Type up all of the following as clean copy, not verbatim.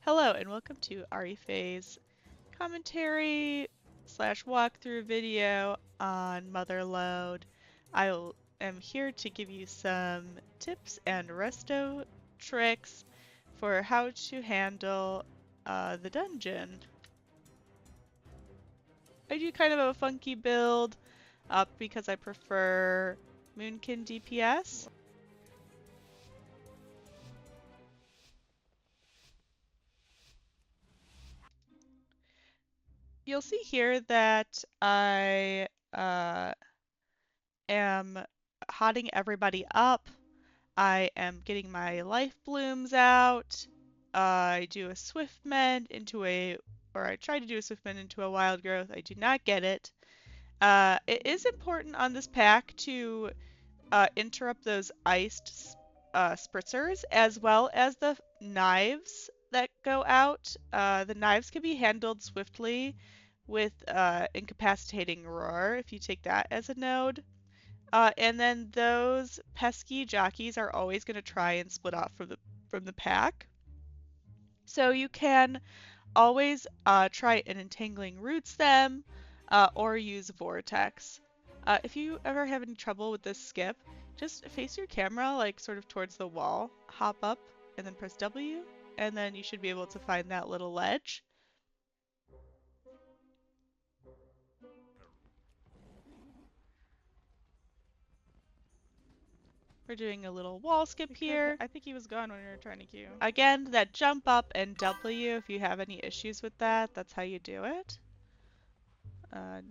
Hello and welcome to REFA's commentary slash walkthrough video on Motherlode. am here to give you some tips and resto tricks for how to handle the dungeon. I do kind of a funky build because I prefer Moonkin DPS. You'll see here that I am hotting everybody up. I am getting my life blooms out. I do a swift mend into or I try to do a swift mend into a wild growth. I do not get it. It is important on this pack to interrupt those iced spritzers as well as the knives that go out. The knives can be handled swiftly with incapacitating roar if you take that as a node. And then those pesky jockeys are always going to try and split off from the pack. So you can always try and entangling roots them or use vortex. If you ever have any trouble with this skip, just face your camera like sort of towards the wall, hop up, and then press W, and then you should be able to find that little ledge. We're doing a little wall skip here. I think he was gone when we were trying to queue. Again, that jump up and W, if you have any issues with that, that's how you do it.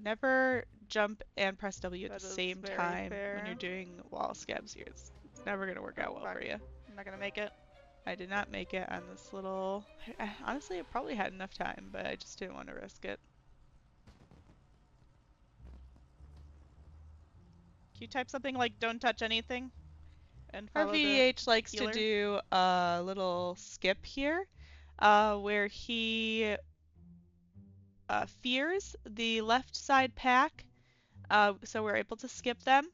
Never jump and press W at the same time when you're doing wall skips. It's never going to work out well for you. I'm not going to make it. I did not make it on this little... Honestly, I probably had enough time, but I just didn't want to risk it. Can you type something like "don't touch anything"? And Our follow VDH the likes healer? to do a little skip here, where he fears the left side pack, so we're able to skip them.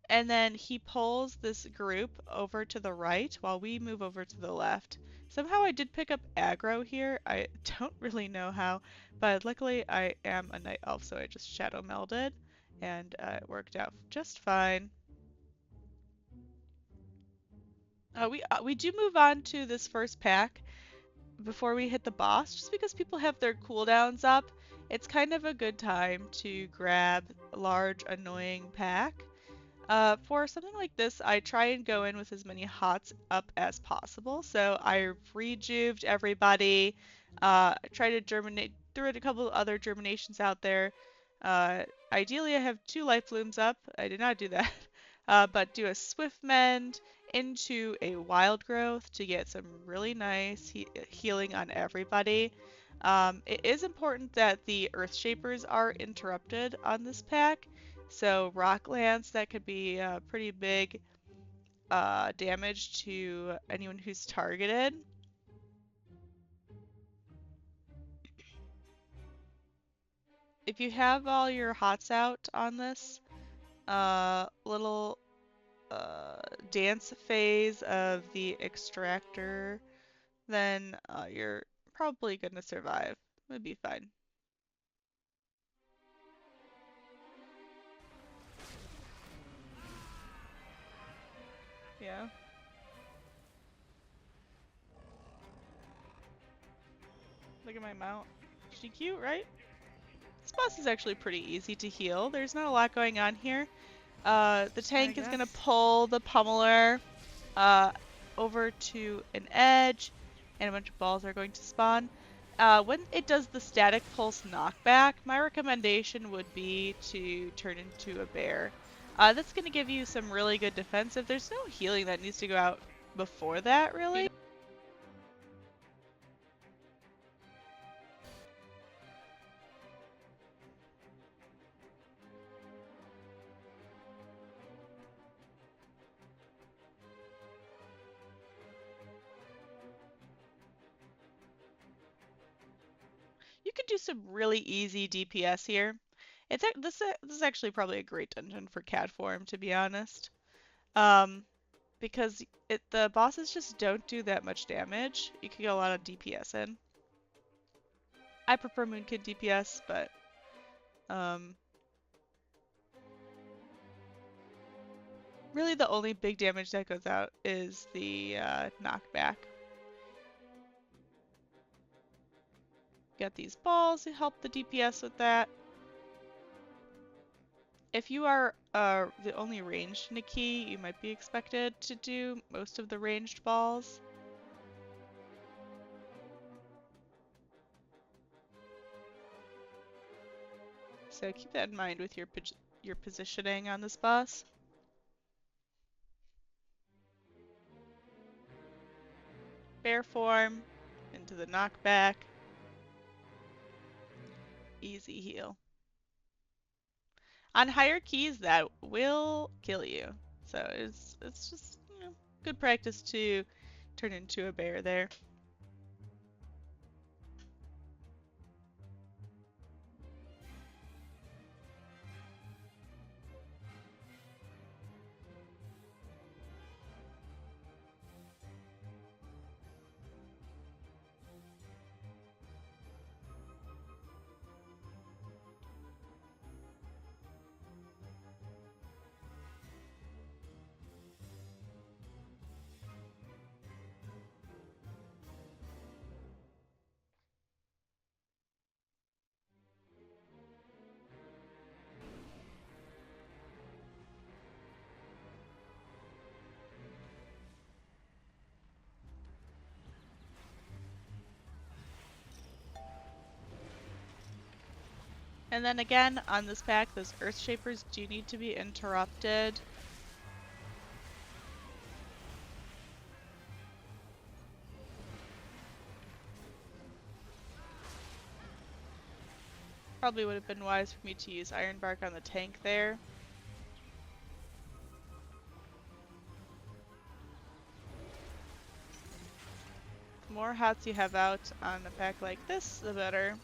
And then he pulls this group over to the right while we move over to the left. Somehow I did pick up aggro here. I don't really know how, but luckily I am a night elf, so I just shadow melded, and it worked out just fine. We do move on to this first pack before we hit the boss, just because people have their cooldowns up. It's kind of a good time to grab a large annoying pack. For something like this, I try and go in with as many hots up as possible. So I rejuved everybody. I try to germinate, threw a couple other germinations out there. Ideally, I have 2 life blooms up. I did not do that. But do a swift mend into a wild growth to get some really nice healing on everybody. It is important that the earth shapers are interrupted on this pack. So rock lance, that could be pretty big damage to anyone who's targeted. If you have all your hots out on this little dance phase of the extractor, then you're probably gonna survive. It'll be fine. Yeah. Look at my mount. She cute, right? This boss is actually pretty easy to heal. There's not a lot going on here. The tank is gonna pull the pummeler over to an edge, and a bunch of balls are going to spawn. When it does the static pulse knockback, my recommendation would be to turn into a bear. That's going to give you some really good defensive. There's no healing that needs to go out before that, really. You could do some really easy DPS here. This is actually probably a great dungeon for cat form, to be honest. because the bosses just don't do that much damage. You can get a lot of DPS in. I prefer Moonkid DPS, but really the only big damage that goes out is the knockback. Got these balls to help the DPS with that. If you are the only ranged Nikki, you might be expected to do most of the ranged balls. So keep that in mind with your positioning on this boss. Bear form into the knockback. Easy heal. On higher keys, that will kill you. So it's just, you know, good practice to turn into a bear there. And then again, on this pack, those Earth Shapers do need to be interrupted. Probably would have been wise for me to use Iron Bark on the tank there. The more hots you have out on a pack like this, the better.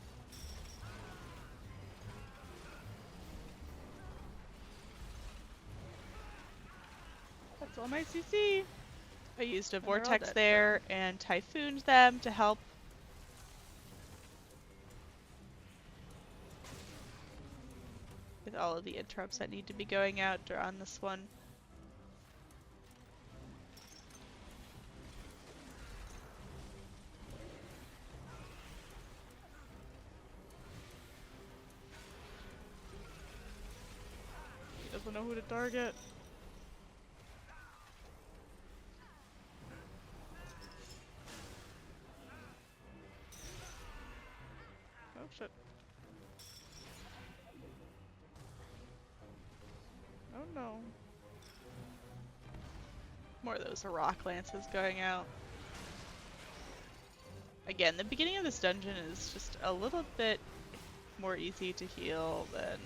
That's all my CC. I used a vortex there and typhooned them to help. With all of the interrupts that need to be going out on this one. He doesn't know who to target. Oh shit. Oh no. More of those rock lances going out. Again, the beginning of this dungeon is just a little bit more easy to heal than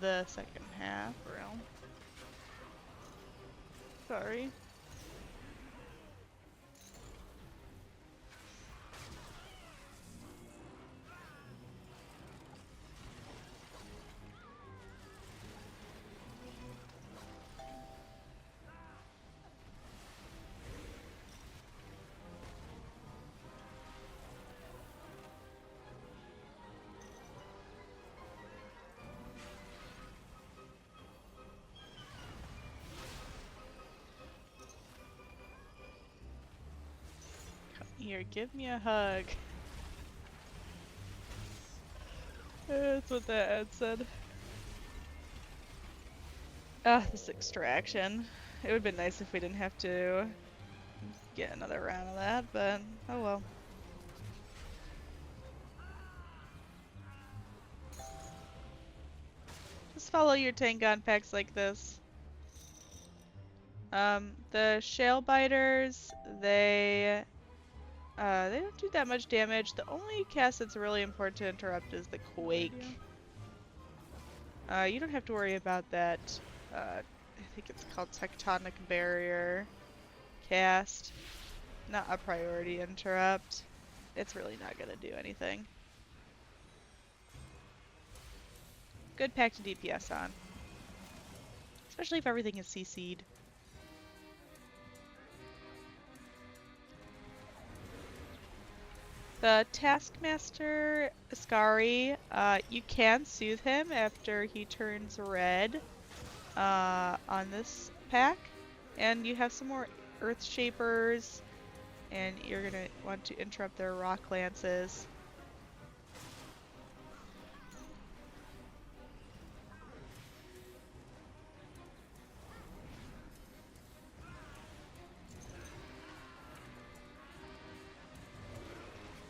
the second half realm. Sorry. Here, give me a hug. That's what that ad said. Ah, this extraction. It would have been nice if we didn't have to get another round of that, but oh well. Just follow your tank on packs like this. The shale biters, they don't do that much damage. The only cast that's really important to interrupt is the Quake. You don't have to worry about that. I think it's called Tectonic Barrier cast. Not a priority interrupt. It's really not gonna do anything. Good pack to DPS on. especially if everything is CC'd. The Taskmaster Ascari, you can soothe him after he turns red on this pack. And you have some more Earth Shapers, and you're gonna want to interrupt their Rock Lances.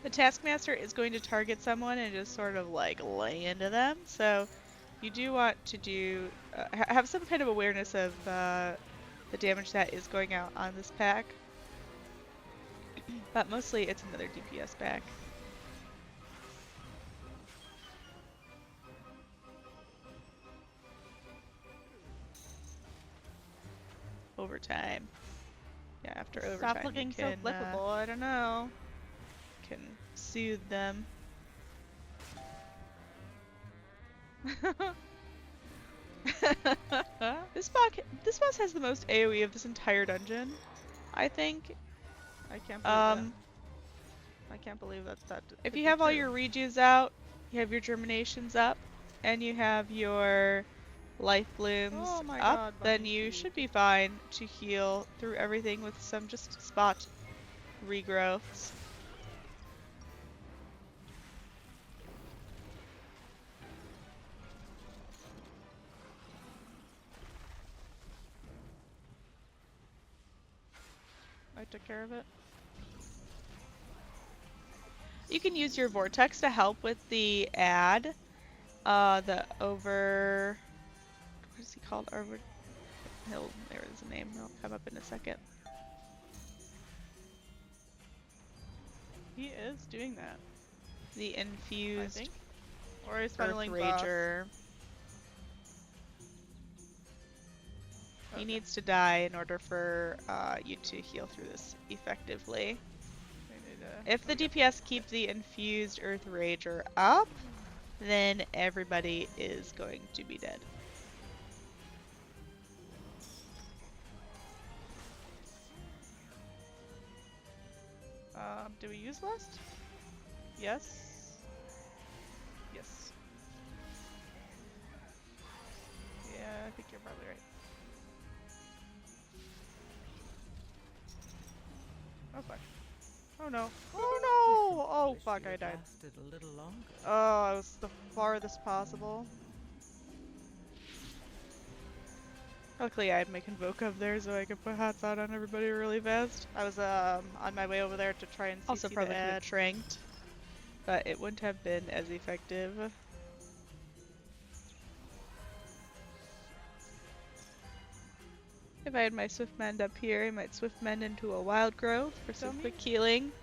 The Taskmaster is going to target someone and just sort of like lay into them, so you do want to do have some kind of awareness of the damage that is going out on this pack. But mostly it's another DPS pack. Overtime. Yeah, after overtime. Stop looking you so can, flippable. I don't know. Can soothe them. This boss has the most AoE of this entire dungeon, I think. I can't believe that. I can't believe that. If you have all your rejuves out, you have your germinations up, and you have your life blooms Oh my up, God, then bunny you feet. should be fine to heal through everything with some just spot regrowths. I took care of it. You can use your vortex to help with the ad. What is he called? There is a name. It'll come up in a second. He is doing that. The I infused think. Or he's Earth funneling buff. Rager. Okay. He needs to die in order for you to heal through this effectively. If the DPS keep the infused Earth Rager up, then everybody is going to be dead. Do we use Lust? Yes. Yes. Yeah, I think you're probably right. Oh fuck. Oh no. Oh no! Oh fuck, I died. A little longer. Oh, I was the farthest possible. Luckily, I had my Convoke up there so I could put Hots out on everybody really fast. I was on my way over there to try and Also CC probably the could have ad. tranked, but it wouldn't have been as effective. If I had my Swiftmend up here, I might Swiftmend into a Wild Growth for some Dummy. quick healing.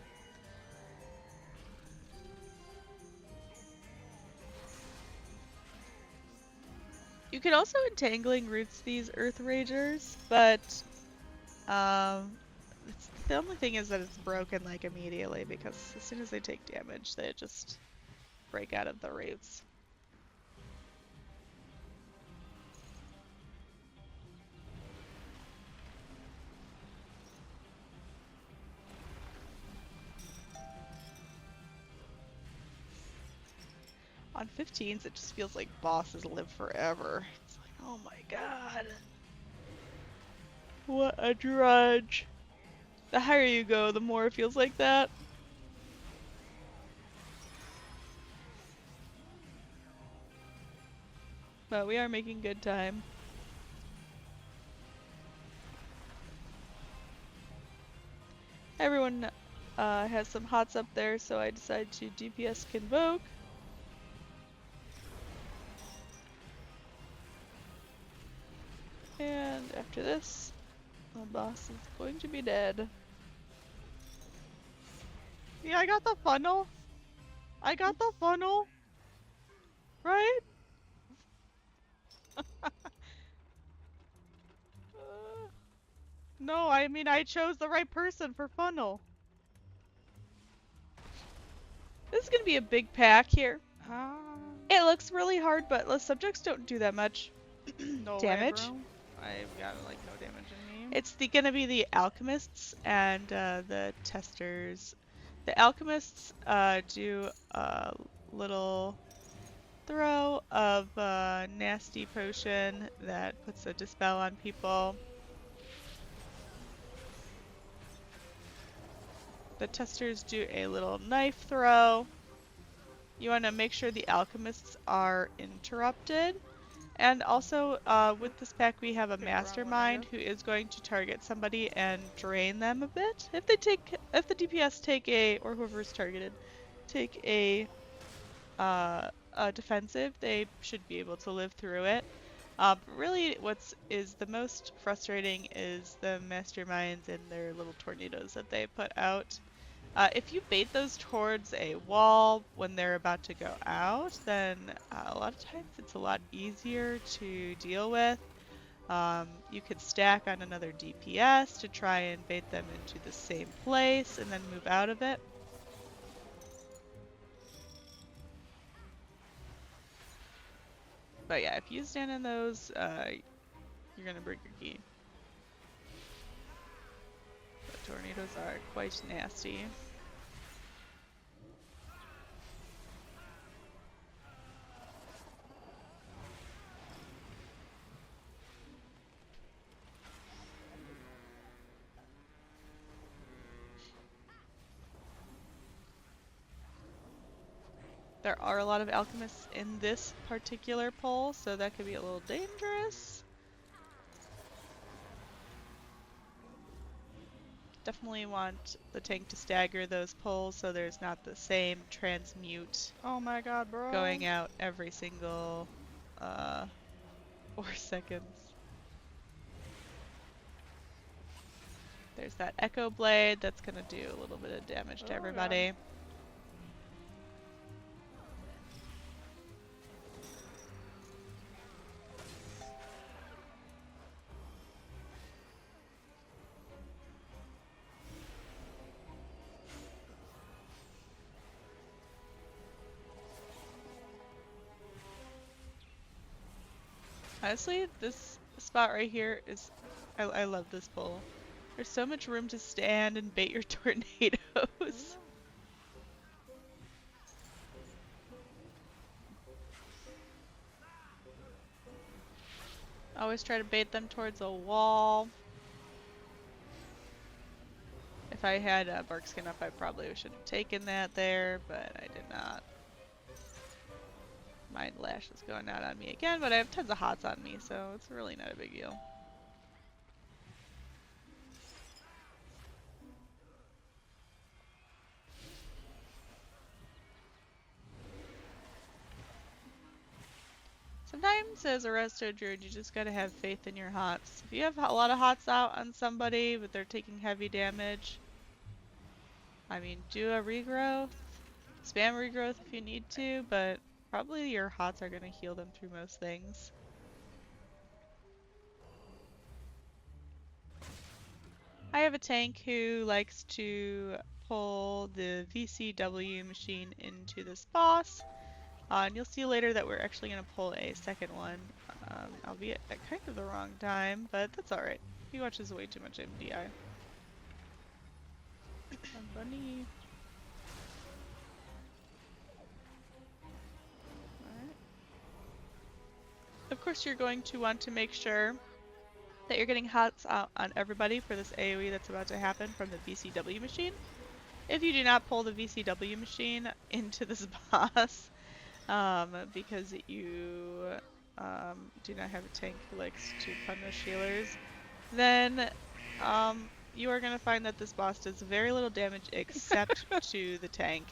You can also Entangling Roots these Earth Ragers, but the only thing is that it's broken like immediately because as soon as they take damage, they just break out of the roots. On 15s, it just feels like bosses live forever. It's like, oh my god. What a drudge. The higher you go, the more it feels like that. But we are making good time. Everyone has some hots up there, so I decided to DPS Convoke. And after this, the boss is going to be dead. Yeah, I got the funnel. I got the funnel. Right? No, I mean I chose the right person for funnel. This is going to be a big pack here. Ah. It looks really hard, but the subjects don't do that much No damage. way, bro. I've got like no damage in me. It's gonna be the alchemists and the testers. The alchemists do a little throw of a nasty potion that puts a dispel on people. The testers do a little knife throw. You want to make sure the alchemists are interrupted. And also, with this pack, we have a Pick the wrong one, I mastermind guess. who is going to target somebody and drain them a bit. If the DPS take or whoever's targeted, take a defensive, they should be able to live through it. But really, is the most frustrating is the masterminds and their little tornadoes that they put out. If you bait those towards a wall when they're about to go out, then a lot of times it's a lot easier to deal with. You could stack on another DPS to try and bait them into the same place and then move out of it. But yeah, if you stand in those, you're gonna break your key. The tornadoes are quite nasty. There are a lot of alchemists in this particular pole, so that could be a little dangerous. Definitely want the tank to stagger those poles so there's not the same transmute Oh my god, bro. going out every single 4 seconds. There's that echo blade that's gonna do a little bit of damage to everybody. God. Honestly, this spot right here is, I love this pole. There's so much room to stand and bait your tornadoes. Always try to bait them towards a wall. If I had bark skin up, I probably should have taken that there, but I did not. Mind Lash is going out on me again, but I have tons of hots on me, so it's really not a big deal. Sometimes as a Resto Druid, you just gotta have faith in your hots. If you have a lot of hots out on somebody, but they're taking heavy damage, I mean, do a regrowth. Spam regrowth if you need to, but probably your hots are gonna heal them through most things. I have a tank who likes to pull the VCW machine into this boss. And you'll see later that we're actually going to pull a second one, albeit at kind of the wrong time, but that's alright. He watches way too much MDI. Bunny. Alright. Of course, you're going to want to make sure that you're getting hots out on everybody for this AoE that's about to happen from the VCW machine. If you do not pull the VCW machine into this boss, because you do not have a tank who likes to punish healers, then you are going to find that this boss does very little damage except to the tank.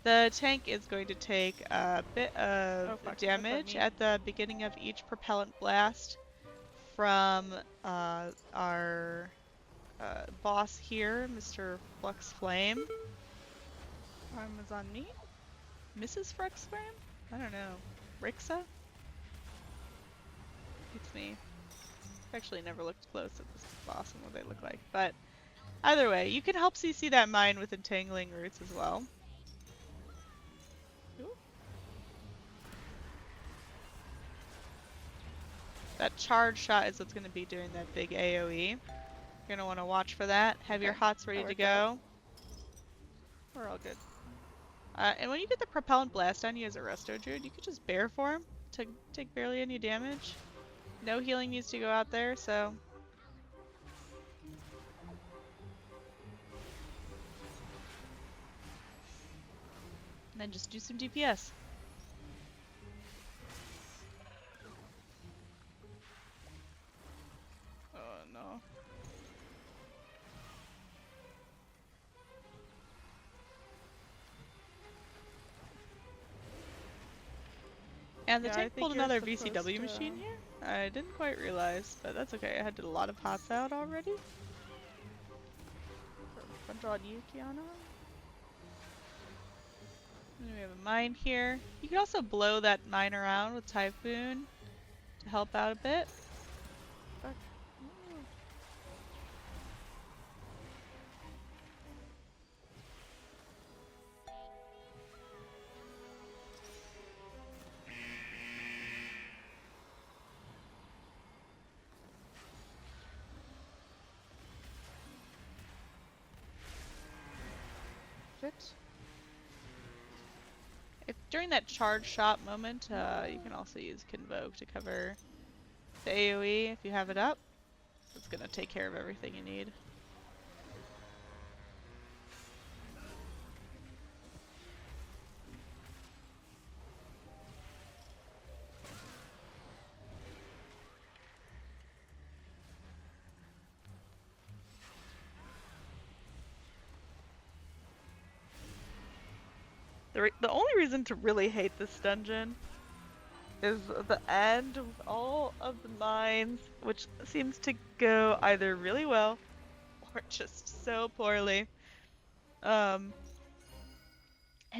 The tank is going to take a bit of damage at the beginning of each propellant blast from our boss here, Mr. Flux Flame. Time is on me. Mrs. Flux Flame? I don't know. Rixa? It's me. I've actually never looked close at this boss and what they look like. But either way, you can help CC that mine with entangling roots as well. Ooh. That charge shot is what's going to be doing that big AoE. You're going to want to watch for that. Have your Okay, hots that ready to worked out. go. We're all good. And when you get the propellant blast on you as a Resto Druid, you could just bear form to take barely any damage. No healing needs to go out there, so... And then just do some DPS. Oh no. And the Yeah, I tank think pulled you're another supposed VCW to... machine here. I didn't quite realize, but that's okay. I had a lot of hots out already. Control you, Kiana? And we have a mine here. You can also blow that mine around with Typhoon to help out a bit. Fuck. Ooh. Shit. If during that charge shot moment, you can also use Convoke to cover the AoE if you have it up. It's gonna take care of everything you need. The only reason to really hate this dungeon is the end with all of the mines, which seems to go either really well or just so poorly. And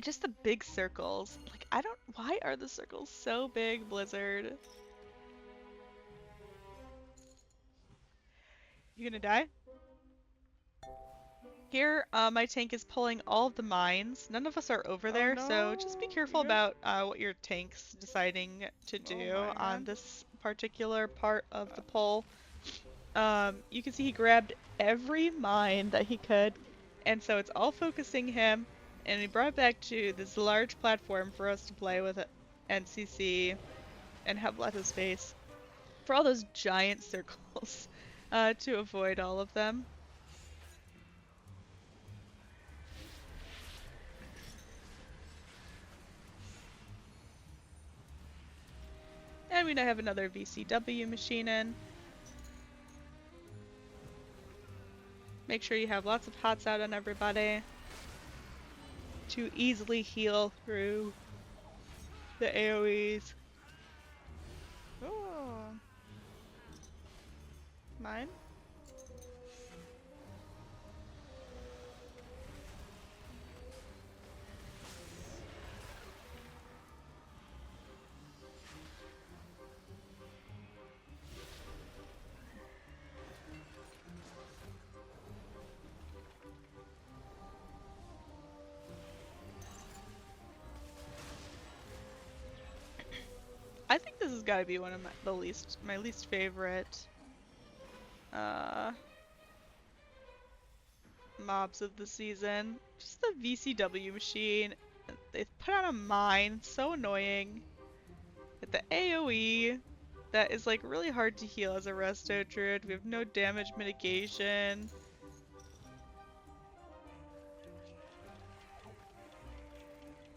just the big circles. Like, why are the circles so big, Blizzard? You gonna die? Here, my tank is pulling all of the mines. None of us are over Oh there, so just be no. careful You good? about what your tank's deciding to Oh do my on god. this particular part of the pull. You can see he grabbed every mine that he could, and so it's all focusing him, and he brought it back to this large platform for us to play with NCC and have lots of space for all those giant circles to avoid all of them. And we now have another VCW machine in. Make sure you have lots of hots out on everybody to easily heal through the AoEs. Oh. Mine? I think this has got to be one of my least favorite mobs of the season. Just the VCW machine. They've put out a mine, so annoying. With the AoE, that is like really hard to heal as a Resto Druid. We have no damage mitigation.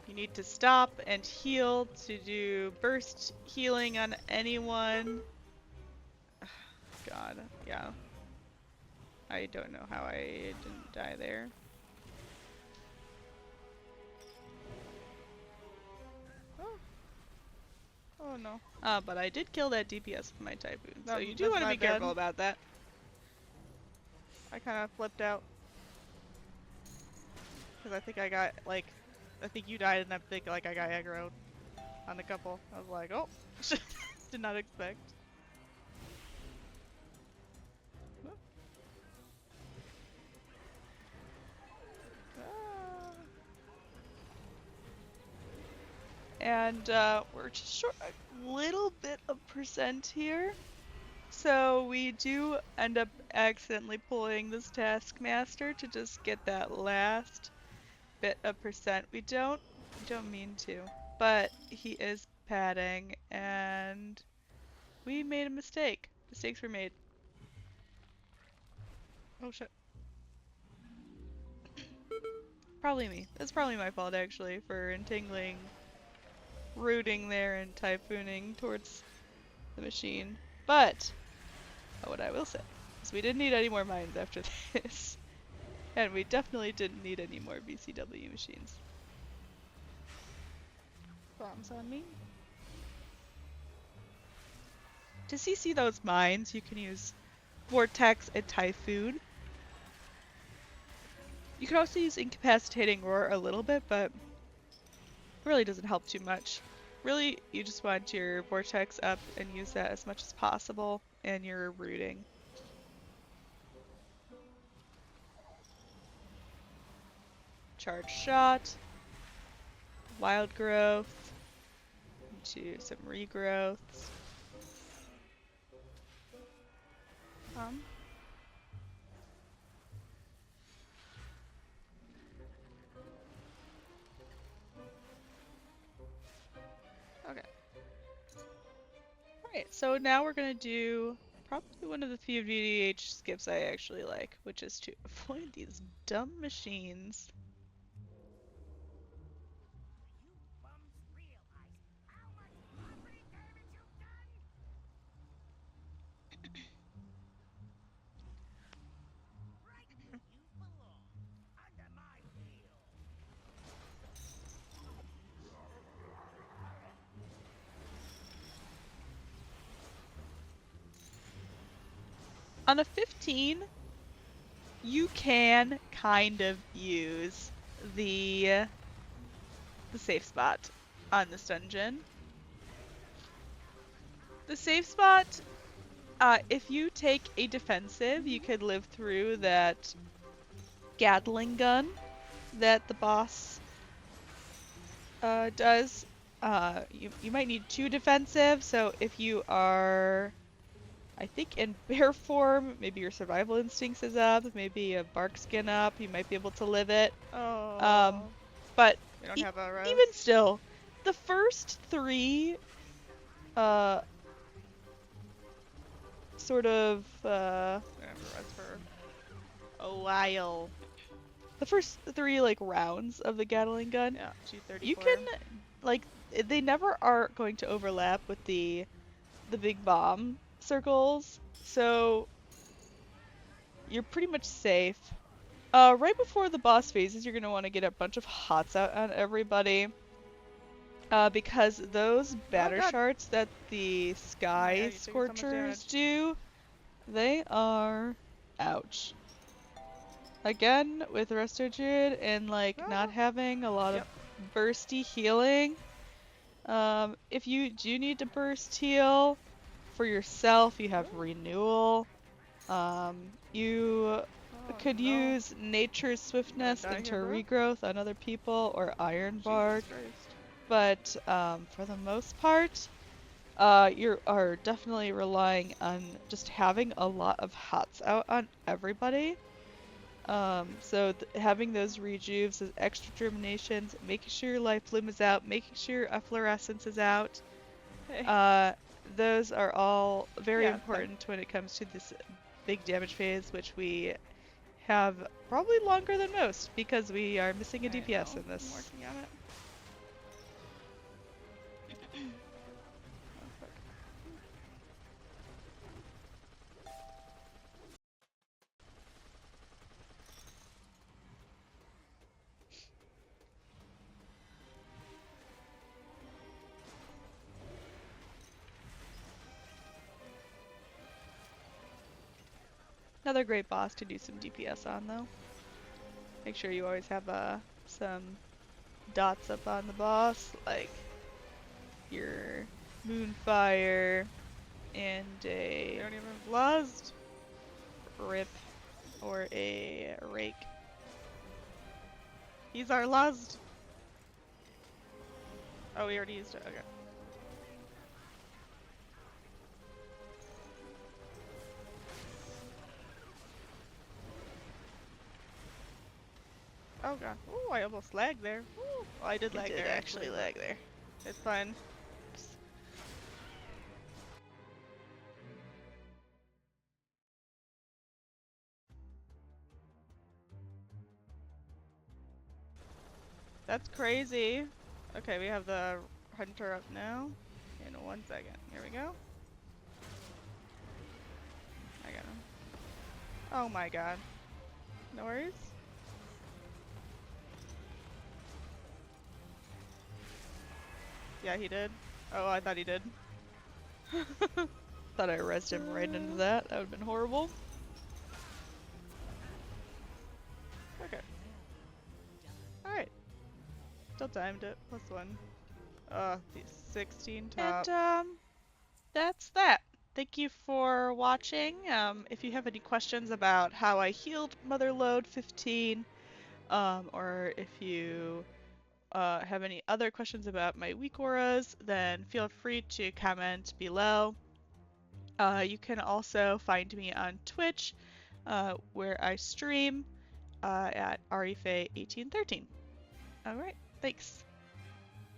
You need to stop and heal to do burst healing on anyone. God, yeah. I don't know how I didn't die there. Oh. Oh no. But I did kill that DPS with my Typhoon, so you do That's want to my be bad. careful about that. I kind of flipped out. Because I think I got, like, I think you died and I think, like, I got aggroed on a couple. I was like, oh, did not expect. Ah. And we're just short a little bit of percent here. So we do end up accidentally pulling this Taskmaster to just get that last bit of percent. We don't mean to, but he is padding, and we made a mistake. Mistakes were made. Oh shit. Probably me. That's probably my fault actually for entangling, rooting there and typhooning towards the machine. But what I will say is we didn't need any more mines after this. And we definitely didn't need any more BCW machines. Bombs on me. To CC those mines, you can use Vortex and Typhoon. You can also use Incapacitating Roar a little bit, but it really doesn't help too much. Really, you just want your Vortex up and use that as much as possible, and you're rooting. Charge Shot, Wild Growth, into some regrowths. Okay. Alright, so now we're gonna do probably one of the few VDH skips I actually like, which is to avoid these dumb machines. On a 15, you can kind of use the safe spot on this dungeon. The safe spot, if you take a defensive, you could live through that Gatling gun that the boss does. You might need 2 defensive, so if you are, I think, in bear form, maybe your survival instincts is up, maybe a bark skin up, you might be able to live it. Oh. But We don't have a res. even still, the first 3 sort of We don't have a res for a while. the first 3 like rounds of the Gatling gun, Yeah, 234. you can like they never are going to overlap with the big bomb circles, so you're pretty much safe. Right before the boss phases, you're gonna want to get a bunch of hots out on everybody. Because those batter God. shards that the Sky yeah, you took so much Scorchers damage. do, they are ouch. Again, with Resto Druid and like not having a lot of bursty healing, if you do need to burst heal for yourself, you have renewal. You could use Nature's Swiftness into regrowth on other people or Iron Bark, but for the most part, you are definitely relying on just having a lot of hots out on everybody. So having those rejuves, those extra germinations, making sure your life bloom is out, making sure a fluorescence is out. Those are all very important when it comes to this big damage phase, which we have probably longer than most because we are missing a DPS in this. I'm working on it. Another great boss to do some DPS on, though. Make sure you always have some dots up on the boss, like your Moonfire and a... They don't even have Lust. Rip or a Rake. He's our Lust. Oh, we already used it. Okay. Oh god. Ooh, I almost lagged there. Ooh. Oh, I did You lag did there actually actually, lag but there. it's fine. That's crazy. Okay, we have the hunter up now. In 1 second. Here we go. I got him. Oh my god. No worries. Yeah, he did. Oh, I thought he did. Thought I rezzed him right into that. That would've been horrible. Okay. Alright. Still timed it. +1. The 16 top. And that's that. Thank you for watching. If you have any questions about how I healed Motherlode 15, or if you have any other questions about my weak auras, then feel free to comment below. You can also find me on Twitch, where I stream at Arife1813. All right, thanks.